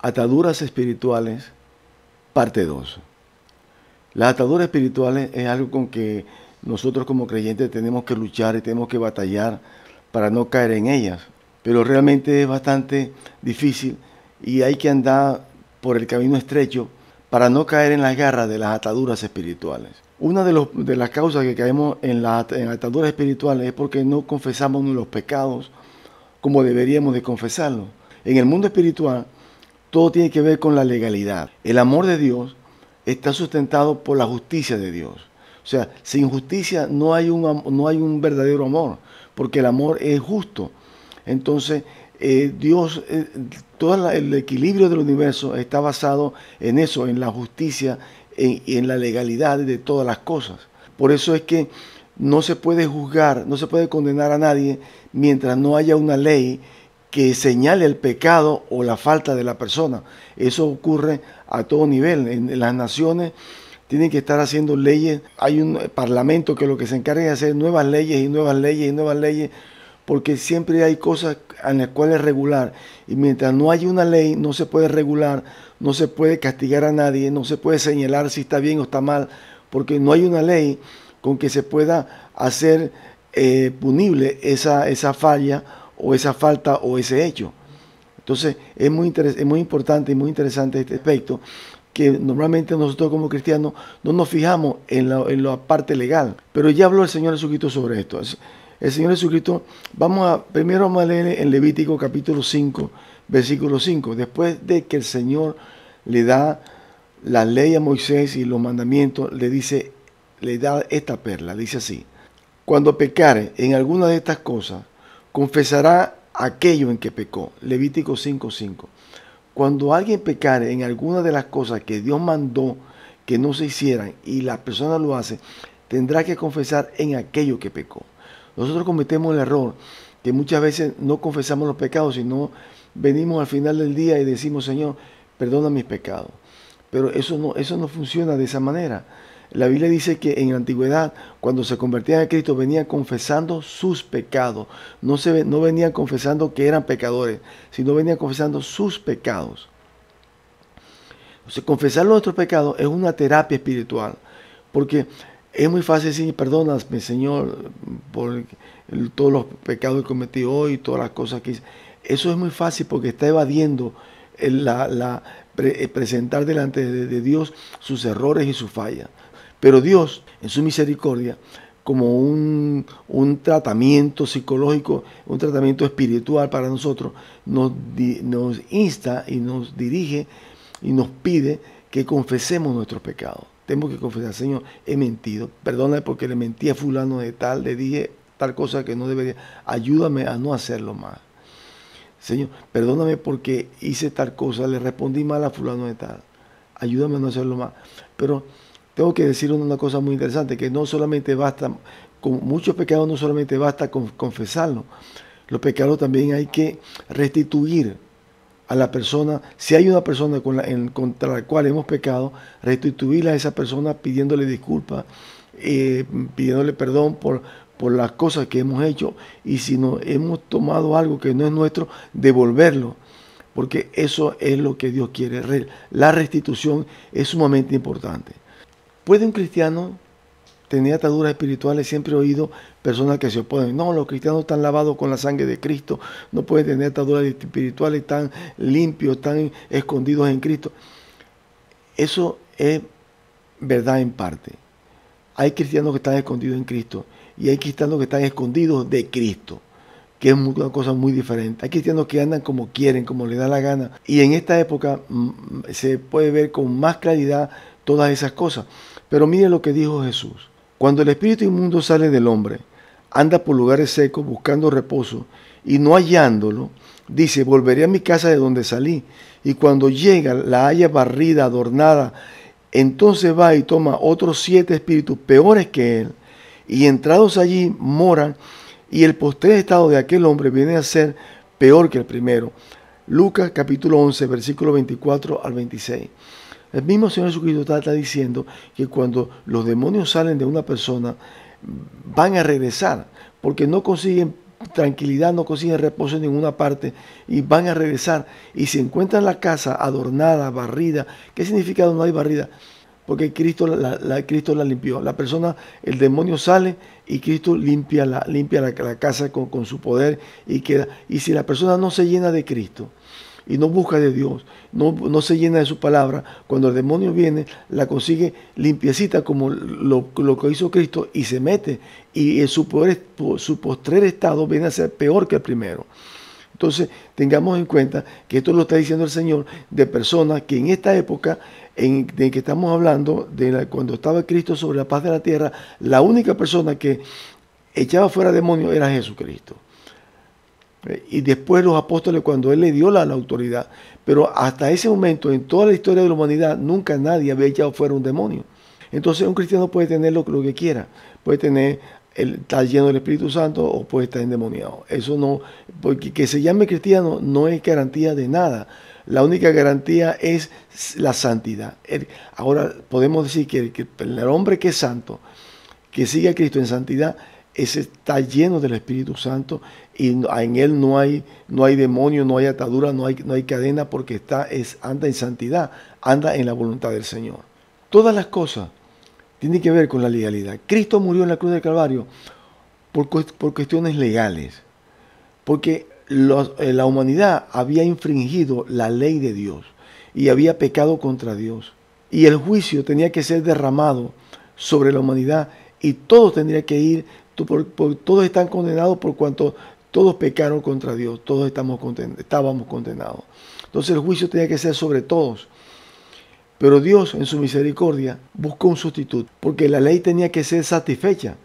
Ataduras espirituales, parte 2. Las ataduras espirituales es algo con que nosotros como creyentes tenemos que luchar y tenemos que batallar para no caer en ellas. Pero realmente es bastante difícil y hay que andar por el camino estrecho para no caer en las garras de las ataduras espirituales. Una de las causas que caemos en las ataduras espirituales es porque no confesamos los pecados como deberíamos de confesarlos. En el mundo espiritual, todo tiene que ver con la legalidad. El amor de Dios está sustentado por la justicia de Dios. O sea, sin justicia no hay un verdadero amor, porque el amor es justo. Entonces, Dios, todo el equilibrio del universo está basado en eso, en la justicia y en la legalidad de todas las cosas. Por eso es que no se puede juzgar, no se puede condenar a nadie mientras no haya una ley que señale el pecado o la falta de la persona. Eso ocurre a todo nivel. En las naciones tienen que estar haciendo leyes. Hay un parlamento que lo que se encarga de hacer nuevas leyes y nuevas leyes y nuevas leyes, porque siempre hay cosas en las cuales regular. Y mientras no haya una ley, no se puede regular, no se puede castigar a nadie, no se puede señalar si está bien o está mal, porque no hay una ley con que se pueda hacer punible esa falla o esa falta o ese hecho. Entonces es muy importante y muy interesante este aspecto, que normalmente nosotros como cristianos no nos fijamos en la parte legal. Pero ya habló el Señor Jesucristo sobre esto. El Señor Jesucristo, primero vamos a leer en Levítico capítulo 5, versículo 5. Después de que el Señor le da la ley a Moisés y los mandamientos, le da esta perla, dice así: cuando pecare en alguna de estas cosas, confesará aquello en que pecó. Levítico 5:5. Cuando alguien pecare en alguna de las cosas que Dios mandó que no se hicieran y la persona lo hace, tendrá que confesar en aquello que pecó. Nosotros cometemos el error que muchas veces no confesamos los pecados, sino venimos al final del día y decimos: Señor, perdona mis pecados. Pero eso no funciona de esa manera. La Biblia dice que en la antigüedad, cuando se convertían a Cristo, venían confesando sus pecados. No venían confesando que eran pecadores, sino venían confesando sus pecados. Entonces, confesar nuestros pecados es una terapia espiritual, porque es muy fácil decir: perdóname, Señor, por todos los pecados que cometí hoy, todas las cosas que hice. Eso es muy fácil porque está evadiendo presentar delante de Dios sus errores y sus fallas. Pero Dios, en su misericordia, como un tratamiento psicológico, un tratamiento espiritual para nosotros, nos insta y nos dirige y nos pide que confesemos nuestros pecados. Tenemos que confesar: Señor, he mentido, perdóname porque le mentí a fulano de tal, le dije tal cosa que no debería, ayúdame a no hacerlo más. Señor, perdóname porque hice tal cosa, le respondí mal a fulano de tal, ayúdame a no hacerlo más. Pero tengo que decir una cosa muy interesante, que no solamente basta, con muchos pecados no solamente basta con confesarlos, los pecados también hay que restituir a la persona. Si hay una persona contra la cual hemos pecado, restituirla a esa persona pidiéndole disculpas, pidiéndole perdón por las cosas que hemos hecho, y si no hemos tomado algo que no es nuestro, devolverlo, porque eso es lo que Dios quiere. La restitución es sumamente importante. ¿Puede un cristiano tener ataduras espirituales? Siempre he oído personas que se oponen: no, los cristianos están lavados con la sangre de Cristo, no pueden tener ataduras espirituales, tan limpios, tan escondidos en Cristo. Eso es verdad en parte. Hay cristianos que están escondidos en Cristo y hay cristianos que están escondidos de Cristo, que es una cosa muy diferente. Hay cristianos que andan como quieren, como les da la gana, y en esta época se puede ver con más claridad todas esas cosas. Pero mire lo que dijo Jesús: cuando el espíritu inmundo sale del hombre, anda por lugares secos buscando reposo, y no hallándolo, dice: volveré a mi casa de donde salí. Y cuando llega, la halla barrida, adornada. Entonces va y toma otros 7 espíritus peores que él, y entrados allí moran, y el postrer estado de aquel hombre viene a ser peor que el primero. Lucas capítulo 11, versículo 24 al 26. El mismo Señor Jesucristo está diciendo que cuando los demonios salen de una persona, van a regresar, porque no consiguen tranquilidad, no consiguen reposo en ninguna parte y van a regresar y se encuentran la casa adornada, barrida. ¿Qué significa no hay barrida? Porque Cristo la limpió. La persona, el demonio sale y Cristo limpia la casa con su poder y queda. Y si la persona no se llena de Cristo y no busca de Dios, no se llena de su palabra, cuando el demonio viene, la consigue limpiecita como lo que hizo Cristo y se mete. Y su postrer estado viene a ser peor que el primero. Entonces, tengamos en cuenta que esto lo está diciendo el Señor de personas que en esta época de que estamos hablando, cuando estaba Cristo sobre la paz de la tierra, la única persona que echaba fuera demonios era Jesucristo. Y después los apóstoles, cuando Él le dio la autoridad. Pero hasta ese momento, en toda la historia de la humanidad, nunca nadie había echado fuera un demonio. Entonces, un cristiano puede tener lo que quiera. Puede tener estar lleno del Espíritu Santo o puede estar endemoniado. Eso no, porque que se llame cristiano no es garantía de nada. La única garantía es la santidad. Ahora podemos decir que el hombre que es santo, que sigue a Cristo en santidad, ese está lleno del Espíritu Santo y en él no hay demonio, no hay atadura, no hay cadena, porque anda en santidad, anda en la voluntad del Señor. Todas las cosas tienen que ver con la legalidad. Cristo murió en la cruz del Calvario por cuestiones legales, porque la humanidad había infringido la ley de Dios y había pecado contra Dios. Y el juicio tenía que ser derramado sobre la humanidad y todos tendrían que ir, todos están condenados por cuanto todos pecaron contra Dios, todos estábamos condenados. Entonces el juicio tenía que ser sobre todos. Pero Dios en su misericordia buscó un sustituto, porque la ley tenía que ser satisfecha.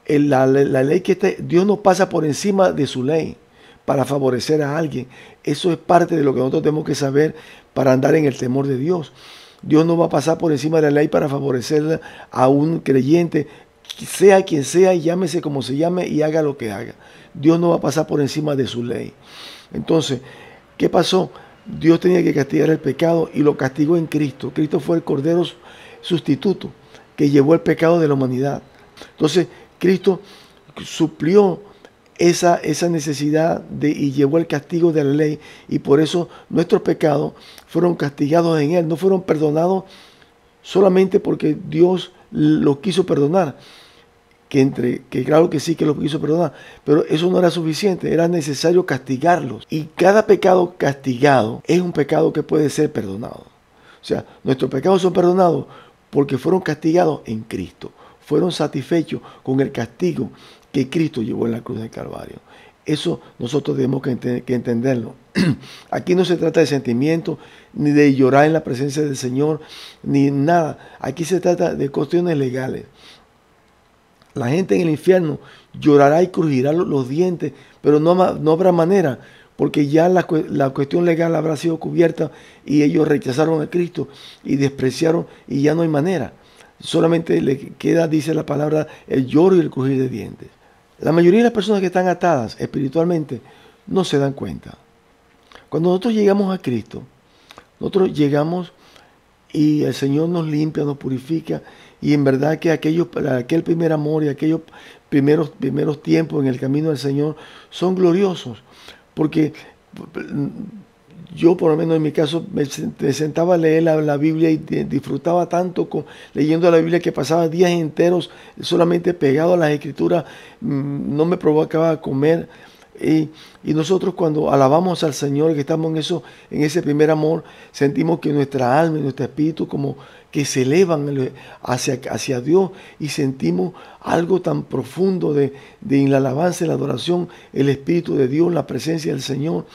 La ley Dios no pasa por encima de su ley para favorecer a alguien. Eso es parte de lo que nosotros tenemos que saber para andar en el temor de Dios. Dios no va a pasar por encima de la ley para favorecer a un creyente, sea quien sea, y llámese como se llame y haga lo que haga. Dios no va a pasar por encima de su ley. Entonces, ¿qué pasó? Dios tenía que castigar el pecado y lo castigó en Cristo. Cristo fue el Cordero sustituto que llevó el pecado de la humanidad. Entonces, Cristo suplió esa necesidad y llevó el castigo de la ley, y por eso nuestros pecados fueron castigados en Él, no fueron perdonados solamente porque Dios los quiso perdonar, que claro que sí que los quiso perdonar, pero eso no era suficiente, era necesario castigarlos, y cada pecado castigado es un pecado que puede ser perdonado. O sea, nuestros pecados son perdonados porque fueron castigados en Cristo, fueron satisfechos con el castigo que Cristo llevó en la cruz del Calvario. Eso nosotros tenemos que entenderlo. Aquí no se trata de sentimientos, ni de llorar en la presencia del Señor, ni nada. Aquí se trata de cuestiones legales. La gente en el infierno llorará y crujirá los dientes, pero no habrá manera, porque ya la cuestión legal habrá sido cubierta y ellos rechazaron a Cristo y despreciaron, y ya no hay manera. Solamente le queda, dice la palabra, el lloro y el crujir de dientes. La mayoría de las personas que están atadas espiritualmente no se dan cuenta. Cuando nosotros llegamos a Cristo, nosotros llegamos y el Señor nos limpia, nos purifica, y en verdad que aquel primer amor y aquellos primeros tiempos en el camino del Señor son gloriosos, porque yo, por lo menos en mi caso, me sentaba a leer la Biblia y disfrutaba tanto leyendo la Biblia que pasaba días enteros solamente pegado a las Escrituras, no me provocaba comer. Y nosotros, cuando alabamos al Señor, que estamos en ese primer amor, sentimos que nuestra alma y nuestro espíritu como que se elevan hacia Dios, y sentimos algo tan profundo de la alabanza y la adoración, el Espíritu de Dios, la presencia del Señor.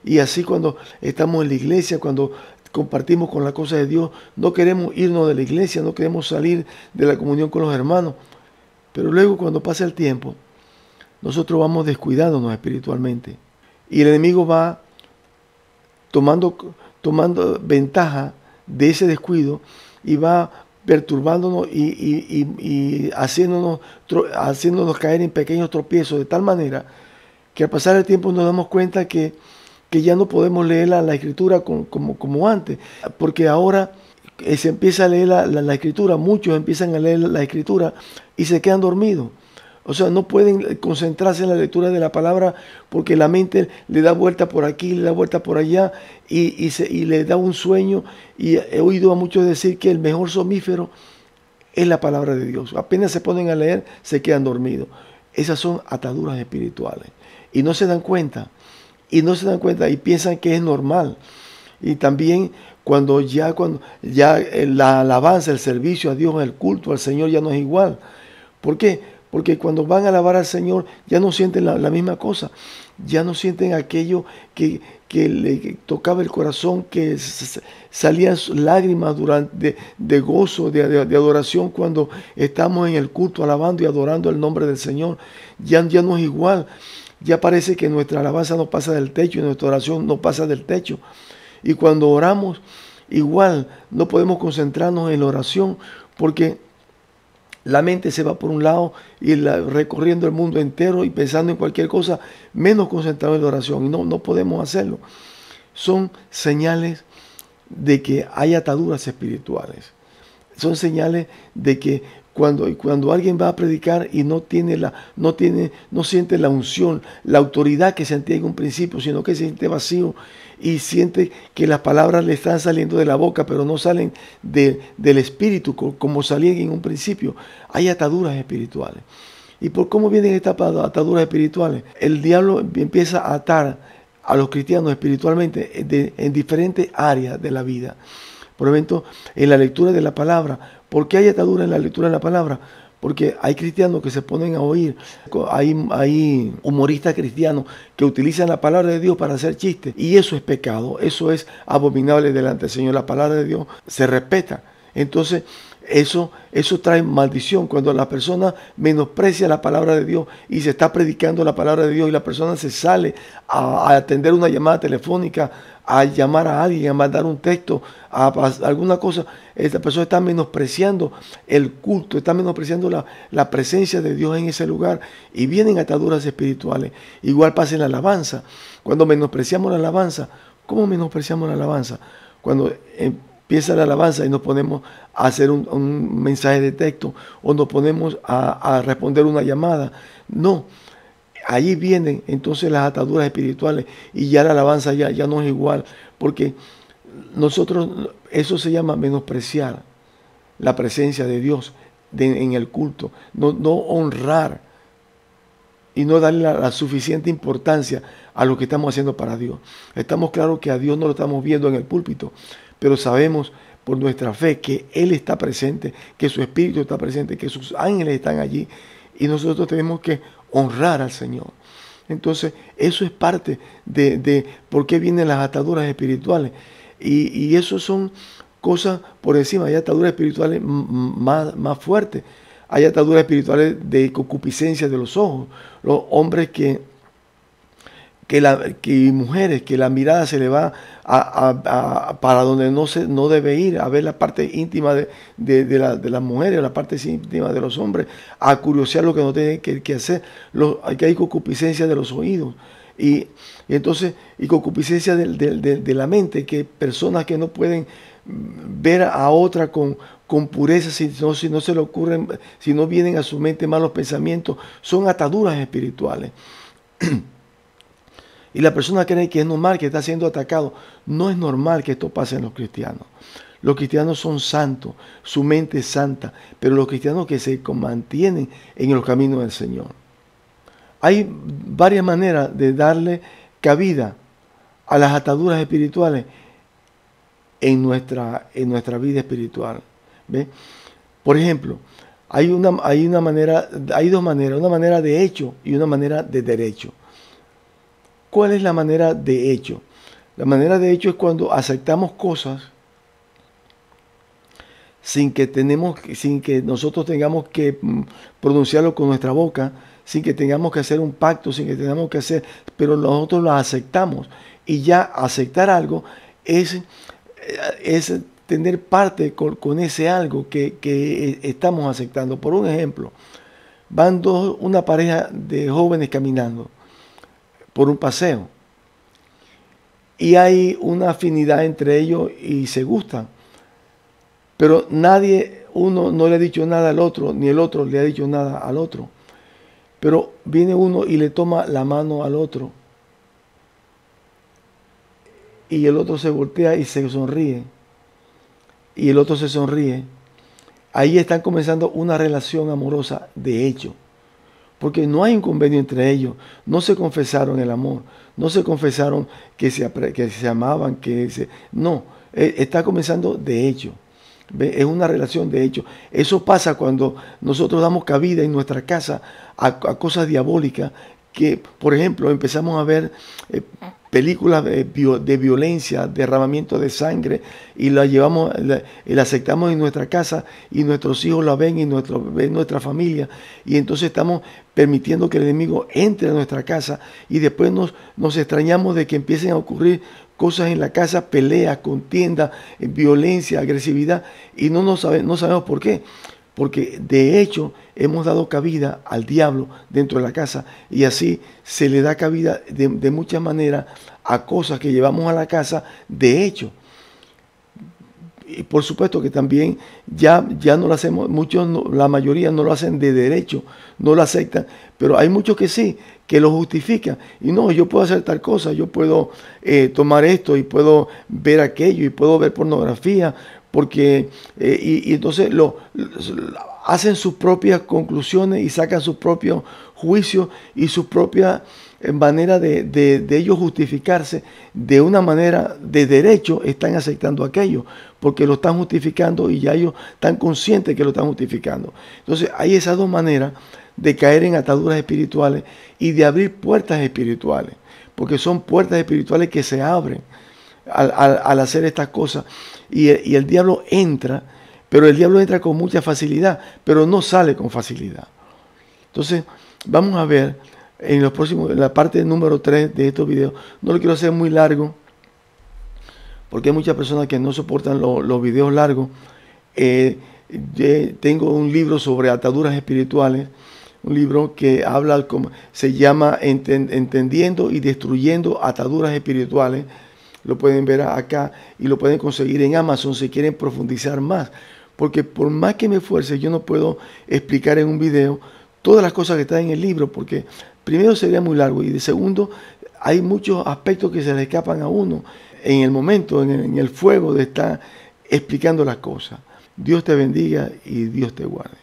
Y así cuando estamos en la iglesia, cuando compartimos con la cosa de Dios, no queremos irnos de la iglesia, no queremos salir de la comunión con los hermanos. Pero luego, cuando pasa el tiempo, nosotros vamos descuidándonos espiritualmente. Y el enemigo va tomando ventaja de ese descuido y va perturbándonos y haciéndonos caer en pequeños tropiezos, de tal manera que al pasar el tiempo nos damos cuenta que ya no podemos leer la Escritura como antes, porque ahora se empieza a leer la Escritura, muchos empiezan a leer la Escritura y se quedan dormidos. O sea, no pueden concentrarse en la lectura de la palabra porque la mente le da vuelta por aquí, le da vuelta por allá y le da un sueño. Y he oído a muchos decir que el mejor somnífero es la palabra de Dios. Apenas se ponen a leer, se quedan dormidos. Esas son ataduras espirituales. Y no se dan cuenta. Y no se dan cuenta y piensan que es normal. Y también cuando ya la alabanza, el servicio a Dios, el culto al Señor ya no es igual. ¿Por qué? Porque cuando van a alabar al Señor ya no sienten la misma cosa. Ya no sienten aquello que le tocaba el corazón, que salían lágrimas de gozo, de adoración cuando estamos en el culto alabando y adorando el nombre del Señor. Ya no es igual. Ya parece que nuestra alabanza no pasa del techo y nuestra oración no pasa del techo. Y cuando oramos, igual no podemos concentrarnos en la oración porque la mente se va por un lado y recorriendo el mundo entero y pensando en cualquier cosa, menos concentrado en la oración. Y no podemos hacerlo. Son señales de que hay ataduras espirituales. Son señales de que cuando alguien va a predicar y no siente la unción, la autoridad que sentía en un principio, sino que se siente vacío y siente que las palabras le están saliendo de la boca, pero no salen del espíritu como salían en un principio. Hay ataduras espirituales. ¿Y por cómo vienen estas ataduras espirituales? El diablo empieza a atar a los cristianos espiritualmente en diferentes áreas de la vida. Por ejemplo, en la lectura de la palabra. ¿Por qué hay atadura en la lectura de la palabra? Porque hay cristianos que se ponen a oír. Hay humoristas cristianos que utilizan la palabra de Dios para hacer chistes. Y eso es pecado. Eso es abominable delante del Señor. La palabra de Dios se respeta. Entonces, eso trae maldición. Cuando la persona menosprecia la palabra de Dios y se está predicando la palabra de Dios y la persona se sale a atender una llamada telefónica, a llamar a alguien, a mandar un texto, a alguna cosa, esta persona está menospreciando el culto, está menospreciando la presencia de Dios en ese lugar y vienen ataduras espirituales. Igual pasa en la alabanza. Cuando menospreciamos la alabanza, ¿cómo menospreciamos la alabanza? Cuando empieza la alabanza y nos ponemos a hacer un mensaje de texto o nos ponemos a responder una llamada. No. Allí vienen entonces las ataduras espirituales y ya la alabanza ya no es igual, porque eso se llama menospreciar la presencia de Dios en el culto, no honrar y no darle la suficiente importancia a lo que estamos haciendo para Dios. Estamos claros que a Dios no lo estamos viendo en el púlpito, pero sabemos por nuestra fe que Él está presente, que su Espíritu está presente, que sus ángeles están allí y nosotros tenemos que honrar al Señor. Entonces, eso es parte de por qué vienen las ataduras espirituales. Y eso son cosas por encima. Hay ataduras espirituales más fuertes. Hay ataduras espirituales de concupiscencia de los ojos. Los hombres y mujeres que la mirada se le va para donde no debe ir, a ver la parte íntima de las mujeres, la parte íntima de los hombres, a curiosear lo que no tienen que hacer. Que hay concupiscencia de los oídos y entonces concupiscencia de la mente, que personas que no pueden ver a otra con pureza, si no se le ocurren, si no vienen a su mente malos pensamientos, son ataduras espirituales. Y la persona cree que es normal, que está siendo atacado. No es normal que esto pase en los cristianos. Los cristianos son santos, su mente es santa, pero los cristianos que se mantienen en los caminos del Señor. Hay varias maneras de darle cabida a las ataduras espirituales en nuestra vida espiritual. ¿Ve? Por ejemplo, hay dos maneras, una manera de hecho y una manera de derecho. ¿Cuál es la manera de hecho? La manera de hecho es cuando aceptamos cosas sin que nosotros tengamos que pronunciarlo con nuestra boca, sin que tengamos que hacer un pacto, sin que tengamos que hacer, pero nosotros lo aceptamos. Y ya aceptar algo es tener parte con ese algo que estamos aceptando. Por un ejemplo, van una pareja de jóvenes caminando por un paseo y hay una afinidad entre ellos y se gustan, pero uno no le ha dicho nada al otro, ni el otro le ha dicho nada al otro. pero viene uno y le toma la mano al otro. Y el otro se voltea y se sonríe. Y el otro se sonríe. Ahí están comenzando una relación amorosa de hecho. Porque no hay un convenio entre ellos. No se confesaron el amor. No se confesaron que se amaban. No, está comenzando de hecho. Es una relación de hecho. Eso pasa cuando nosotros damos cabida en nuestra casa a cosas diabólicas que, por ejemplo, empezamos a ver películas de violencia, derramamiento de sangre, y la llevamos, y la aceptamos en nuestra casa, y nuestros hijos la ven, y ven nuestra familia, y entonces estamos permitiendo que el enemigo entre a nuestra casa, y después nos extrañamos de que empiecen a ocurrir cosas en la casa, peleas, contiendas, violencia, agresividad, y no sabemos por qué. Porque de hecho hemos dado cabida al diablo dentro de la casa, y así se le da cabida de muchas maneras a cosas que llevamos a la casa de hecho. Y por supuesto que también ya no lo hacemos, muchos, la mayoría no lo hacen de derecho, no lo aceptan, pero hay muchos que sí, que lo justifican. Y no, yo puedo hacer tal cosa, yo puedo tomar esto y puedo ver aquello y puedo ver pornografía, porque y entonces hacen sus propias conclusiones y sacan sus propios juicios y sus propias manera de ellos justificarse de una manera de derecho. Están aceptando aquello porque lo están justificando y ya ellos están conscientes que lo están justificando. Entonces hay esas dos maneras de caer en ataduras espirituales y de abrir puertas espirituales, porque son puertas espirituales que se abren al hacer estas cosas, y el diablo entra, pero el diablo entra con mucha facilidad, pero no sale con facilidad. Entonces vamos a ver en la parte número 3 de estos videos. No lo quiero hacer muy largo, porque hay muchas personas que no soportan los videos largos. Tengo un libro sobre ataduras espirituales, un libro que habla, se llama Entendiendo y Destruyendo Ataduras Espirituales. Lo pueden ver acá y lo pueden conseguir en Amazon si quieren profundizar más. Porque por más que me esfuerce, yo no puedo explicar en un video todas las cosas que están en el libro, porque primero sería muy largo y de segundo hay muchos aspectos que se le escapan a uno en el momento, en el fuego de estar explicando las cosas. Dios te bendiga y Dios te guarde.